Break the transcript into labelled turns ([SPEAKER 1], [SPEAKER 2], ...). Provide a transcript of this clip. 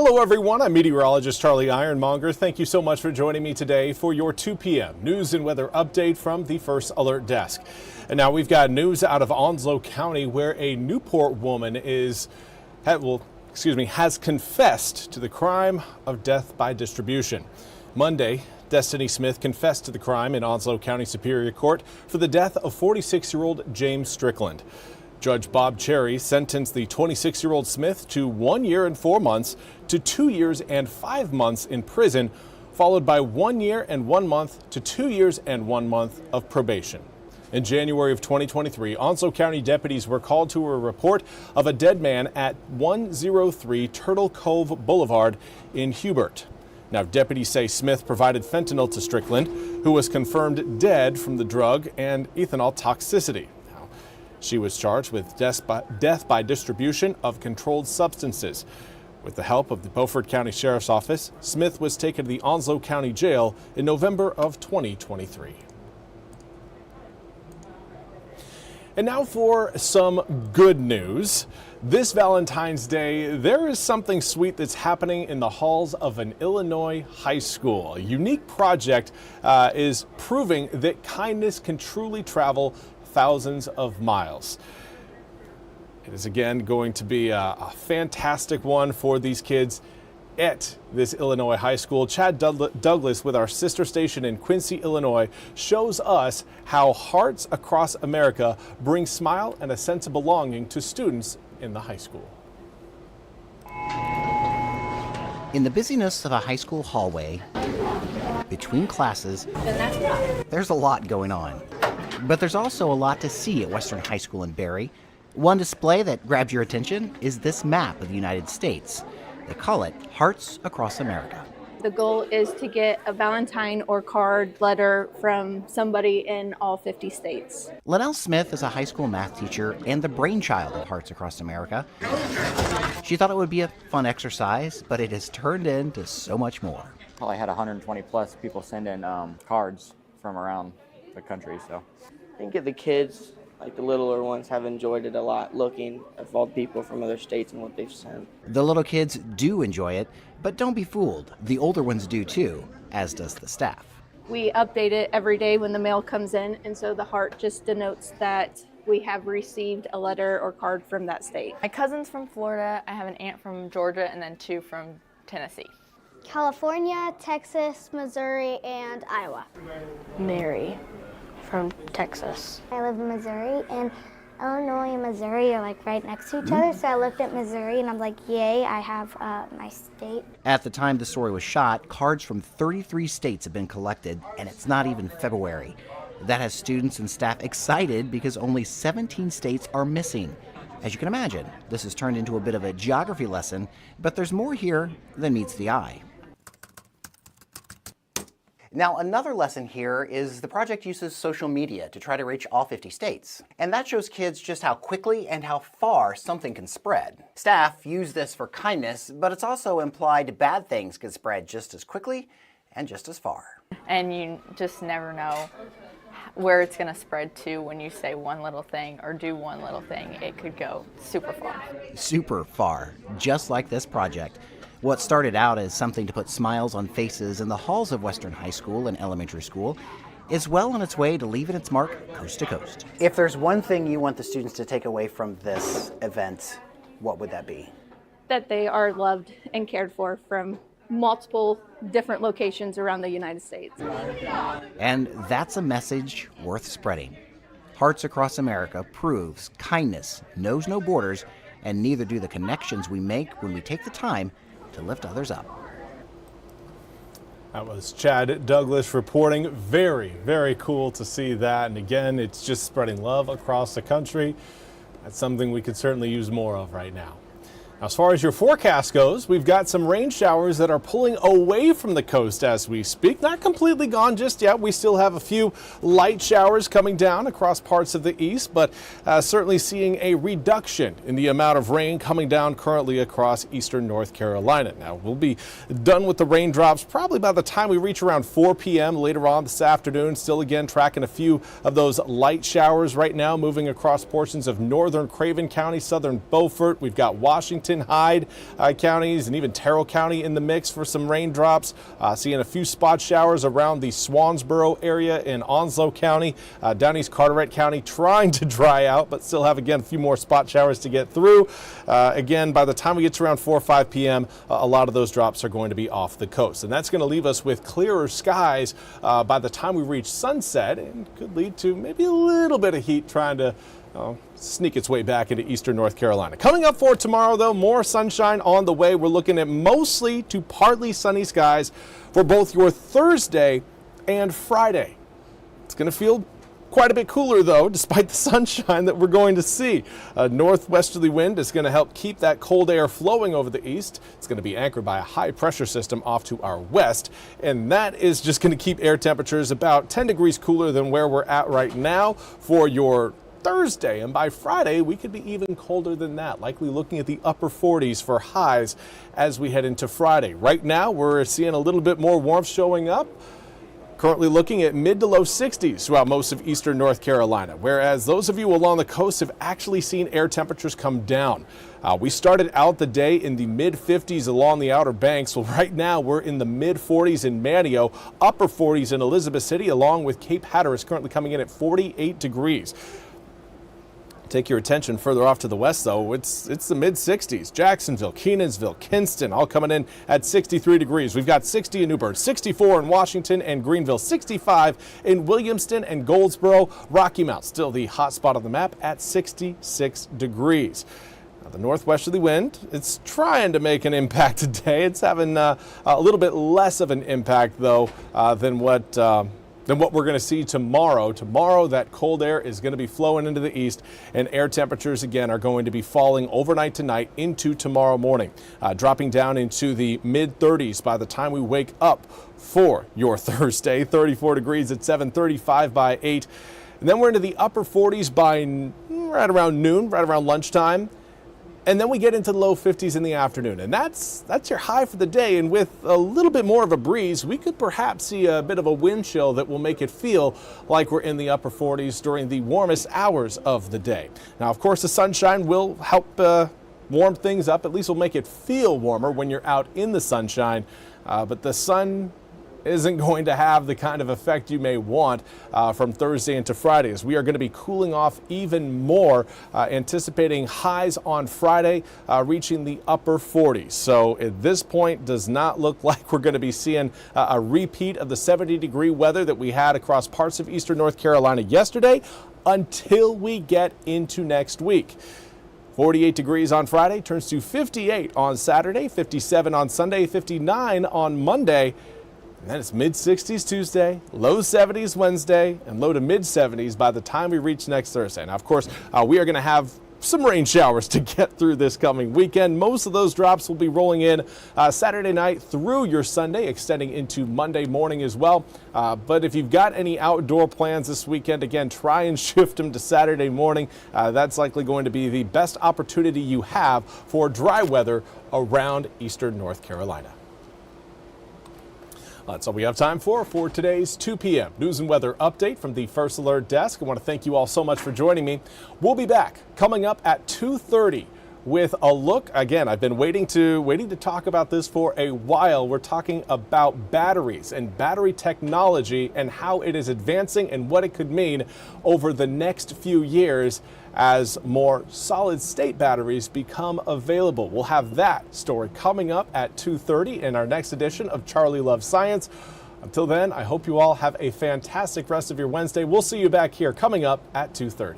[SPEAKER 1] Hello everyone, I'm Meteorologist Charlie Ironmonger. Thank you so much for joining me today for your 2 p.m. news and weather update from the First Alert Desk. And now we've got news out of Onslow County where a Newport woman has confessed to the crime of death by distribution. Monday, Destiny Smith confessed to the crime in Onslow County Superior Court for the death of 46-year-old James Strickland. Judge Bob Cherry sentenced the 26-year-old Smith to 1 year and 4 months to 2 years and 5 months in prison, followed by 1 year and 1 month to 2 years and 1 month of probation. In January of 2023, Onslow County deputies were called to a report of a dead man at 103 Turtle Cove Boulevard in Hubert. Now, deputies say Smith provided fentanyl to Strickland, who was confirmed dead from the drug and ethanol toxicity. She was charged with death by distribution of controlled substances. With the help of the Beaufort County Sheriff's Office, Smith was taken to the Onslow County Jail in November of 2023. And now for some good news. This Valentine's Day, there is something sweet that's happening in the halls of an Illinois high school. A unique project is proving that kindness can truly travel thousands of miles. It is again going to be a fantastic one for these kids at this Illinois high school. Chad Douglas with our sister station in Quincy, Illinois, shows us how Hearts Across America bring smile and a sense of belonging to students in the high school.
[SPEAKER 2] In the busyness of a high school hallway, between classes, there's a lot going on. But there's also a lot to see at Western High School in Barrie. One display that grabs your attention is this map of the United States. They call it Hearts Across America.
[SPEAKER 3] The goal is to get a Valentine or card letter from somebody in all 50 states.
[SPEAKER 2] Linnell Smith is a high school math teacher and the brainchild of Hearts Across America. She thought it would be a fun exercise, but it has turned into so much more.
[SPEAKER 4] Probably had 120 plus people send in cards from around the country. So
[SPEAKER 5] I think the kids, like the littler ones, have enjoyed it a lot, looking at all the people from other states and what they've sent.
[SPEAKER 2] The little kids do enjoy it, but don't be fooled. The older ones do too, as does the staff.
[SPEAKER 3] We update it every day when the mail comes in, and so the heart just denotes that we have received a letter or card from that state.
[SPEAKER 6] My cousin's from Florida, I have an aunt from Georgia, and then 2 from Tennessee.
[SPEAKER 7] California, Texas, Missouri, and Iowa.
[SPEAKER 8] Mary from Texas.
[SPEAKER 7] I live in Missouri, and Illinois and Missouri are like right next to each other, so I looked at Missouri and I'm like, yay, I have my state.
[SPEAKER 2] At the time the story was shot, cards from 33 states have been collected, and it's not even February. That has students and staff excited because only 17 states are missing. As you can imagine, this has turned into a bit of a geography lesson, but there's more here than meets the eye. Now, another lesson here is the project uses social media to try to reach all 50 states. And that shows kids just how quickly and how far something can spread. Staff use this for kindness, but it's also implied bad things can spread just as quickly and just as far.
[SPEAKER 6] And you just never know where it's going to spread to when you say one little thing or do one little thing. It could go super far. Super far, just like this project. What started out as something to put smiles on faces in the halls of Western High School and elementary school is well on its way to leaving its mark coast to coast. If there's one thing you want the students to take away from this event, what would that be?
[SPEAKER 3] That they are loved and cared for from multiple different locations around the United States.
[SPEAKER 2] And that's a message worth spreading. Hearts Across America proves kindness knows no borders, and neither do the connections we make when we take the time to lift others up.
[SPEAKER 1] That was Chad Douglas reporting. Very, very cool to see that. And again, it's just spreading love across the country. That's something we could certainly use more of right now. As far as your forecast goes, we've got some rain showers that are pulling away from the coast as we speak. Not completely gone just yet. We still have a few light showers coming down across parts of the east, but certainly seeing a reduction in the amount of rain coming down currently across eastern North Carolina. Now, we'll be done with the raindrops probably by the time we reach around 4 p.m. later on this afternoon. Still again tracking a few of those light showers right now moving across portions of northern Craven County, southern Beaufort. We've got Washington Washington, Hyde counties, and even Terrell County in the mix for some raindrops. Seeing a few spot showers around the Swansboro area in Onslow County. Down East Carteret County trying to dry out, but still have, again, a few more spot showers to get through. Again, by the time we get to around 4 or 5 p.m., a lot of those drops are going to be off the coast. And that's going to leave us with clearer skies by the time we reach sunset, and could lead to maybe a little bit of heat trying to sneak its way back into eastern North Carolina. Coming up for tomorrow, though, more sunshine on the way. We're looking at mostly to partly sunny skies for both your Thursday and Friday. It's going to feel quite a bit cooler, though, despite the sunshine that we're going to see. A northwesterly wind is going to help keep that cold air flowing over the east. It's going to be anchored by a high pressure system off to our west, and that is just going to keep air temperatures about 10 degrees cooler than where we're at right now for your Thursday. And by Friday, we could be even colder than that, likely looking at the upper 40s for highs as we head into Friday. Right now, we're seeing a little bit more warmth showing up. Currently looking at mid to low 60s throughout most of eastern North Carolina, whereas those of you along the coast have actually seen air temperatures come down. We started out the day in the mid 50s along the Outer Banks. Well, right now we're in the mid 40s in Manteo, upper 40s in Elizabeth City, along with Cape Hatteras currently coming in at 48 degrees. Take your attention further off to the west, though. It's the mid 60s. Jacksonville, Kenansville, Kinston, all coming in at 63 degrees. We've got 60 in Newport, 64 in Washington and Greenville, 65 in Williamston and Goldsboro. Rocky Mount, still the hot spot on the map at 66 degrees. Now, the northwesterly wind, it's trying to make an impact today. It's having a little bit less of an impact, though, than what we're going to see tomorrow. Tomorrow, that cold air is going to be flowing into the east, and air temperatures, again, are going to be falling overnight tonight into tomorrow morning, dropping down into the mid-30s by the time we wake up for your Thursday. 34 degrees at 7, 35 by 8. And then we're into the upper 40s by right around noon, right around lunchtime. And then we get into the low 50s in the afternoon, and that's your high for the day. And with a little bit more of a breeze, we could perhaps see a bit of a wind chill that will make it feel like we're in the upper 40s during the warmest hours of the day. Now, of course, the sunshine will help warm things up. At least will make it feel warmer when you're out in the sunshine. But the sun isn't going to have the kind of effect you may want from Thursday into Friday, as we are going to be cooling off even more, anticipating highs on Friday reaching the upper 40s. So at this point, does not look like we're going to be seeing a repeat of the 70-degree weather that we had across parts of eastern North Carolina yesterday until we get into next week. 48 degrees on Friday turns to 58 on Saturday, 57 on Sunday, 59 on Monday. And then it's mid-60s Tuesday, low 70s Wednesday, and low to mid-70s by the time we reach next Thursday. Now, of course, we are going to have some rain showers to get through this coming weekend. Most of those drops will be rolling in Saturday night through your Sunday, extending into Monday morning as well. But if you've got any outdoor plans this weekend, again, try and shift them to Saturday morning. That's likely going to be the best opportunity you have for dry weather around eastern North Carolina. That's all we have time for today's 2 p.m. news and weather update from the First Alert Desk. I want to thank you all so much for joining me. We'll be back coming up at 2:30 with a look. Again, I've been waiting to talk about this for a while. We're talking about batteries and battery technology and how it is advancing and what it could mean over the next few years as more solid-state batteries become available. We'll have that story coming up at 2:30 in our next edition of Charlie Loves Science. Until then, I hope you all have a fantastic rest of your Wednesday. We'll see you back here coming up at 2:30.